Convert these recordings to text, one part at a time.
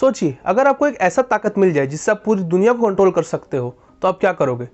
सोचिए, अगर आपको एक ऐसा ताकत मिल जाए जिससे आप पूरी दुनिया को कंट्रोल कर सकते हो तो आप क्या करोगे?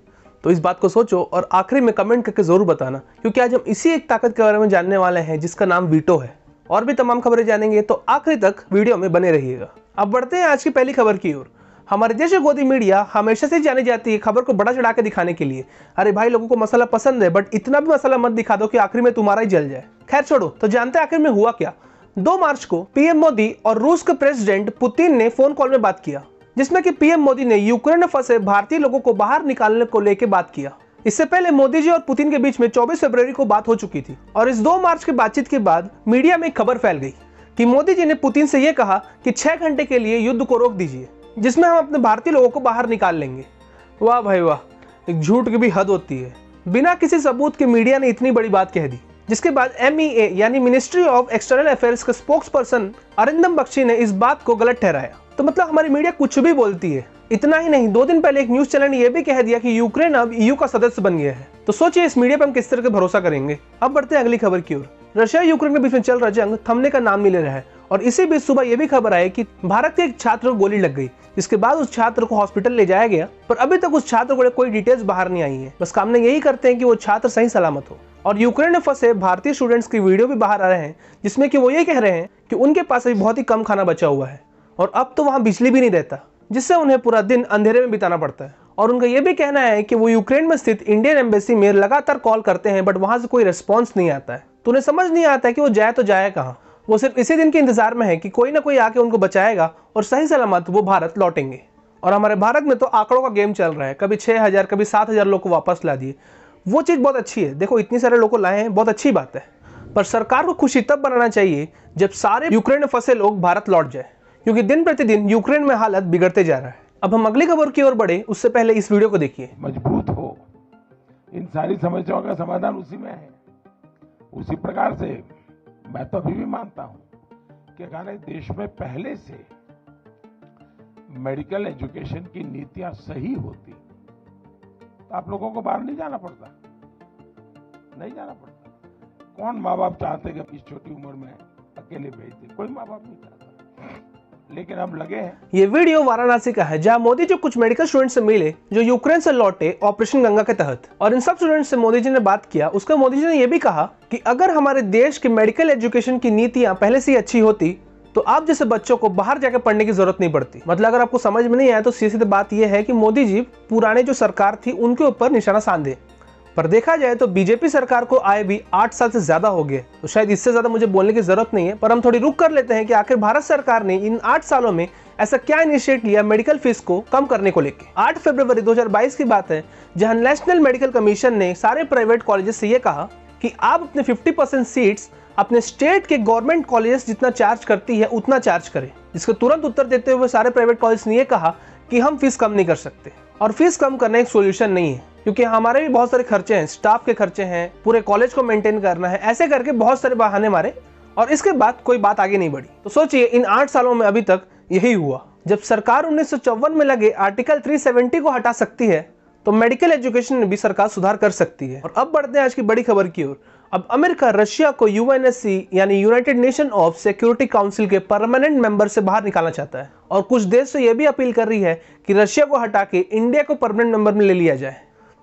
तो इस बात को सोचो और आखिरी में कमेंट करके जरूर बताना, क्योंकि आज हम इसी एक ताकत के बारे में जानने वाले हैं जिसका नाम वीटो है। और भी तमाम खबरें जानेंगे, तो आखिरी तक वीडियो में बने रहिएगा। अब बढ़ते हैं आज की पहली खबर की ओर। हमारे देश की गोदी मीडिया हमेशा से जानी जाती है खबर को बड़ा चढ़ा के दिखाने के लिए। अरे भाई, लोगों को मसाला पसंद है, बट इतना भी मसाला मत दिखा दो कि आखिर में तुम्हारा ही जल जाए। खैर छोड़ो, तो जानते हैं आखिर में हुआ क्या। 2 मार्च को पीएम मोदी और रूस के प्रेसिडेंट पुतिन ने फोन कॉल में बात किया, जिसमें कि पीएम मोदी ने यूक्रेन में फंसे भारतीय लोगों को बाहर निकालने को लेकर बात किया। इससे पहले मोदी जी और पुतिन के बीच में 24 फरवरी को बात हो चुकी थी, और इस 2 मार्च की बातचीत के बाद मीडिया में एक खबर फैल गई कि मोदी जी ने पुतिन से यह कहा कि 6 घंटे के लिए युद्ध को रोक दीजिए, जिसमें हम अपने भारतीय लोगों को बाहर निकाल लेंगे। वाह भाई वाह, एक झूठ की भी हद होती है। बिना किसी सबूत के मीडिया ने इतनी बड़ी बात कह दी, जिसके बाद MEA यानी मिनिस्ट्री ऑफ एक्सटर्नल अफेयर्स के स्पोक्स पर्सन अरिंदम बख्शी ने इस बात को गलत ठहराया। तो मतलब हमारी मीडिया कुछ भी बोलती है। इतना ही नहीं, 2 दिन पहले एक न्यूज चैनल ने यह भी कह दिया कि यूक्रेन अब EU का सदस्य बन गया है। तो सोचिए इस मीडिया पर हम किस तरह के भरोसा करेंगे। अब बढ़ते हैं अगली खबर की ओर। रशिया यूक्रेन के बीच में चल रहा जंग थमने का नाम नहीं ले रहा है, और इसी बीच सुबह यह भी खबर आई कि भारत के एक छात्र को गोली लग गई, जिसके बाद उस छात्र को हॉस्पिटल ले जाया गया, पर अभी तक उस छात्र को कोई डिटेल्स बाहर नहीं आई है। बस कामना यही करते हैं कि वो छात्र सही सलामत हो। और यूक्रेन में फंसे भारतीय स्टूडेंट्स की वीडियो भी बाहर आ रहे हैं, जिसमें कि वो ये कह रहे हैं कि उनके पास अभी बहुत ही कम खाना बचा हुआ है, और अब तो वहाँ बिजली भी नहीं रहता, जिससे उन्हें पूरा दिन अंधेरे में बिताना पड़ता है। और उनका यह भी कहना है कि वो यूक्रेन में स्थित इंडियन एम्बेसी में लगातार कॉल करते हैं, बट वहां से कोई रिस्पॉन्स नहीं आता है। तो उन्हें समझ नहीं आता है कि वो जाए तो जाए कहाँ। वो सिर्फ इसी दिन के इंतजार में है कि कोई ना कोई आके उनको बचाएगा और सही सलामत वो भारत लौटेंगे। और हमारे भारत में तो आंकड़ों का गेम चल रहा है, कभी 6000 कभी 7000 लोग को वापस ला दिए। वो चीज़ बहुत अच्छी है, देखो इतने सारे लोग को लाए हैं, बहुत अच्छी बात है। पर सरकार को खुशी तब बनाना चाहिए जब सारे यूक्रेन में फंसे लोग भारत लौट जाए, क्योंकि दिन प्रतिदिन यूक्रेन में हालत बिगड़ते जा रहा है। अब हम अगली खबर की ओर बढ़े, उससे पहले इस वीडियो को देखिए। मजबूत हो, इन सारी समस्याओं का समाधान उसी में है। उसी प्रकार से मैं तो अभी भी मानता हूं कि अगर देश में पहले से मेडिकल एजुकेशन की नीतियां सही होती तो आप लोगों को बाहर नहीं जाना पड़ता। कौन माँ बाप चाहते कि इस छोटी उम्र में अकेले भेज दे? कोई माँ बाप नहीं चाहता, लेकिन अब लगे हैं। ये वीडियो वाराणसी का है, जहां मोदी जी कुछ मेडिकल स्टूडेंट से मिले जो यूक्रेन से लौटे ऑपरेशन गंगा के तहत, और इन सब स्टूडेंट से मोदी जी ने बात किया। उसका मोदी जी ने यह भी कहा कि अगर हमारे देश की मेडिकल एजुकेशन की नीतियां पहले से ही अच्छी होती तो आप जैसे बच्चों को बाहर जाकर पढ़ने की जरूरत नहीं पड़ती। मतलब अगर आपको समझ में नहीं आया तो सीधी बात यह है कि मोदी जी पुराने जो सरकार थी उनके ऊपर निशाना साधे। पर देखा जाए तो बीजेपी सरकार को आए भी 8 साल से ज्यादा हो गए, तो शायद इससे ज्यादा मुझे बोलने की जरूरत नहीं है। पर हम थोड़ी रुक कर लेते हैं कि आखिर भारत सरकार ने इन 8 सालों में ऐसा क्या इनिशिएट लिया मेडिकल फीस को कम करने को लेकर। 8 फरवरी 2022 की बात है, जहां नेशनल मेडिकल कमीशन ने सारे प्राइवेट कॉलेजेस से यह कहा कि आप अपने 50% सीट्स अपने स्टेट के गवर्नमेंट कॉलेजेस जितना चार्ज करती है उतना चार्ज करें। जिसका तुरंत उत्तर देते हुए सारे प्राइवेट कॉलेज ने यह कहा कि हम फीस कम नहीं कर सकते, और फीस कम करना एक सोल्यूशन नहीं है, क्योंकि हमारे भी बहुत सारे खर्चे हैं, स्टाफ के खर्चे हैं, पूरे कॉलेज को मेंटेन करना है, ऐसे करके बहुत सारे बहाने मारे, और इसके बाद कोई बात आगे नहीं बढ़ी। तो सोचिए इन 8 सालों में अभी तक यही हुआ। जब सरकार 1954 में लगे आर्टिकल 370 को हटा सकती है, तो मेडिकल एजुकेशन में भी सरकार सुधार कर सकती है। और अब बढ़ते हैं आज की बड़ी खबर की ओर। अब अमेरिका रशिया को UNSC यानी United nation of security council के परमानेंट मेंबर से बाहर निकालना चाहता है, और कुछ देश से यह भी अपील कर रही है कि रशिया को हटा के इंडिया को परमानेंट मेंबर में ले लिया जाए।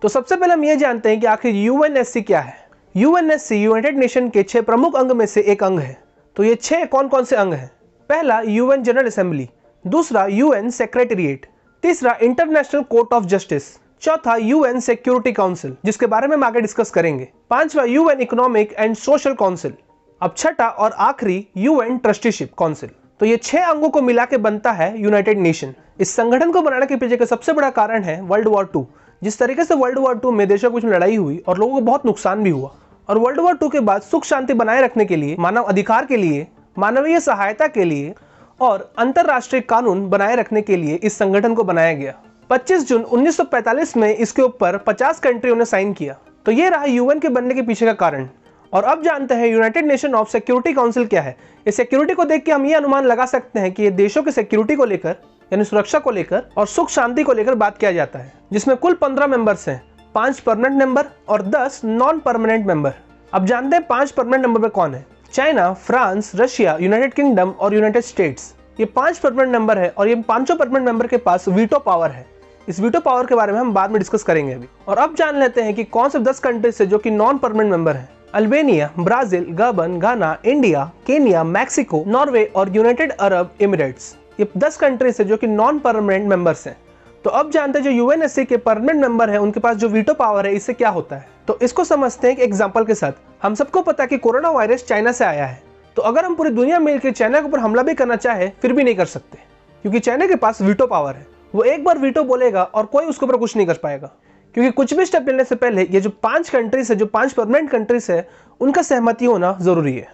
तो सबसे पहले हम ये जानते हैं कि आखिर UNSC क्या है। UNSC यूनाइटेड नेशन के 6 प्रमुख अंग में से एक अंग है। तो ये 6 कौन कौन से अंग हैं? पहला UN जनरल असेंबली, दूसरा UN सेक्रेटेरिएट, तीसरा इंटरनेशनल कोर्ट ऑफ जस्टिस, चौथा UN सिक्योरिटी काउंसिल, जिसके बारे में हम आगे डिस्कस करेंगे, पांचवा UN economic and social council, अब छठा और आखिरी UN ट्रस्टीशिप काउंसिल। तो ये 6 अंगों को मिला के बनता है यूनाइटेड नेशन। इस संगठन को बनाने के पीछे का सबसे बड़ा कारण है वर्ल्ड वॉर 2। जिस तरीके से वर्ल्ड वॉर 2 में देशों के बीच लड़ाई हुई और लोगों को बहुत नुकसान भी हुआ, और वर्ल्ड वॉर 2 के बाद सुख शांति बनाए रखने के लिए, मानव अधिकार के लिए, मानवीय सहायता के लिए और अंतरराष्ट्रीय कानून बनाए रखने के लिए इस संगठन को बनाया गया। 25 जून 1945 में इसके ऊपर 50 कंट्रियों ने साइन किया। तो ये रहा UN के बनने के पीछे का कारण। और अब जानते हैं United nation of security council क्या है। इस सिक्योरिटी को देख के हम ये अनुमान लगा सकते हैं कि ये देशों की सिक्योरिटी को लेकर, यानी सुरक्षा को लेकर और सुख शांति को लेकर बात किया जाता है, जिसमें कुल 15 मेंबर्स हैं, 5 परमानेंट मेंबर और 10 नॉन परमानेंट मेंबर। अब जानते हैं 5 परमानेंट मेंबर में कौन है। China, France, Russia, United kingdom और यूनाइटेड स्टेट्स। ये 5 परमानेंट मेंबर है और ये 5 परमानेंट मेंबर के पास वीटो पावर है। इस वीटो पावर के बारे में हम बाद में डिस्कस करेंगे अभी। और अब जान लेते हैं कि कौन से 10 कंट्रीज है जो कि नॉन परमानेंट मेंबर हैं। अल्बानिया, ब्राजील, गबन, घाना, इंडिया, केनिया, मैक्सिको, नॉर्वे और यूनाइटेड अरब एमिरेट्स, ये 10 कंट्रीज है जो कि नॉन परमानेंट मेंबर्स हैं। तो अब जानते हैं जो यूएनएससी के परमानेंट मेंबर है उनके पास जो वीटो पावर है, इससे क्या होता है। तो इसको समझते हैं एक एग्जांपल के साथ। हम सबको पता है कि कोरोना वायरस चाइना से आया है, तो अगर हम पूरी दुनिया मिलकर चाइना के ऊपर हमला भी करना चाहे फिर भी नहीं कर सकते, क्योंकि चाइना के पास वीटो पावर है। वो एक बार वीटो बोलेगा और कोई उसके ऊपर कुछ नहीं कर पाएगा, क्योंकि कुछ भी स्टेप लेने से पहले ये जो 5 कंट्रीज है, जो 5 परमानेंट कंट्रीज है, उनका सहमति होना जरूरी है।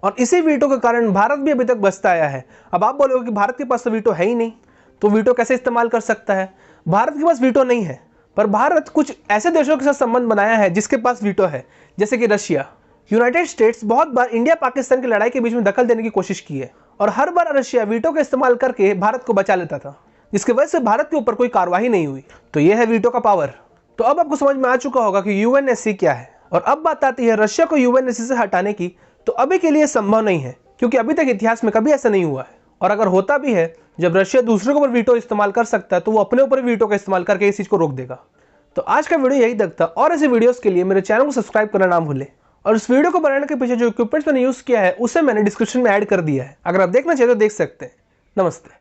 और इसी वीटो के कारण भारत भी अभी तक बचता आया है। अब आप बोलोगे कि भारत के पास तो वीटो है ही नहीं, तो वीटो कैसे इस्तेमाल कर सकता है। भारत के पास वीटो नहीं है, पर भारत कुछ ऐसे देशों के साथ संबंध बनाया है जिसके पास वीटो है, जैसे कि रशिया। यूनाइटेड स्टेट्स बहुत बार इंडिया पाकिस्तान की लड़ाई के बीच में दखल देने की कोशिश की है, और हर बार रशिया वीटो का इस्तेमाल करके भारत को बचा लेता था, जिसकी वजह से भारत के ऊपर कोई कार्रवाई नहीं हुई। तो यह है वीटो का पावर। तो अब आपको समझ में आ चुका होगा कि यूएनएससी क्या है। और अब बात आती है रशिया को यूएनएससी से हटाने की। तो अभी के लिए संभव नहीं है, क्योंकि अभी तक इतिहास में कभी ऐसा नहीं हुआ है। और अगर होता भी है, जब रशिया दूसरे के ऊपर वीटो इस्तेमाल कर सकता है, तो वो अपने ऊपर वीटो का इस्तेमाल करके इस चीज को रोक देगा। तो आज का वीडियो यही तक था, और ऐसे वीडियोस के लिए मेरे चैनल को सब्सक्राइब करना ना भूलें। और इस वीडियो को बनाने के पीछे जो इक्विपमेंट्स मैंने यूज किया है उसे मैंने डिस्क्रिप्शन में ऐड कर दिया है, अगर आप देखना चाहते तो देख सकते हैं। नमस्ते।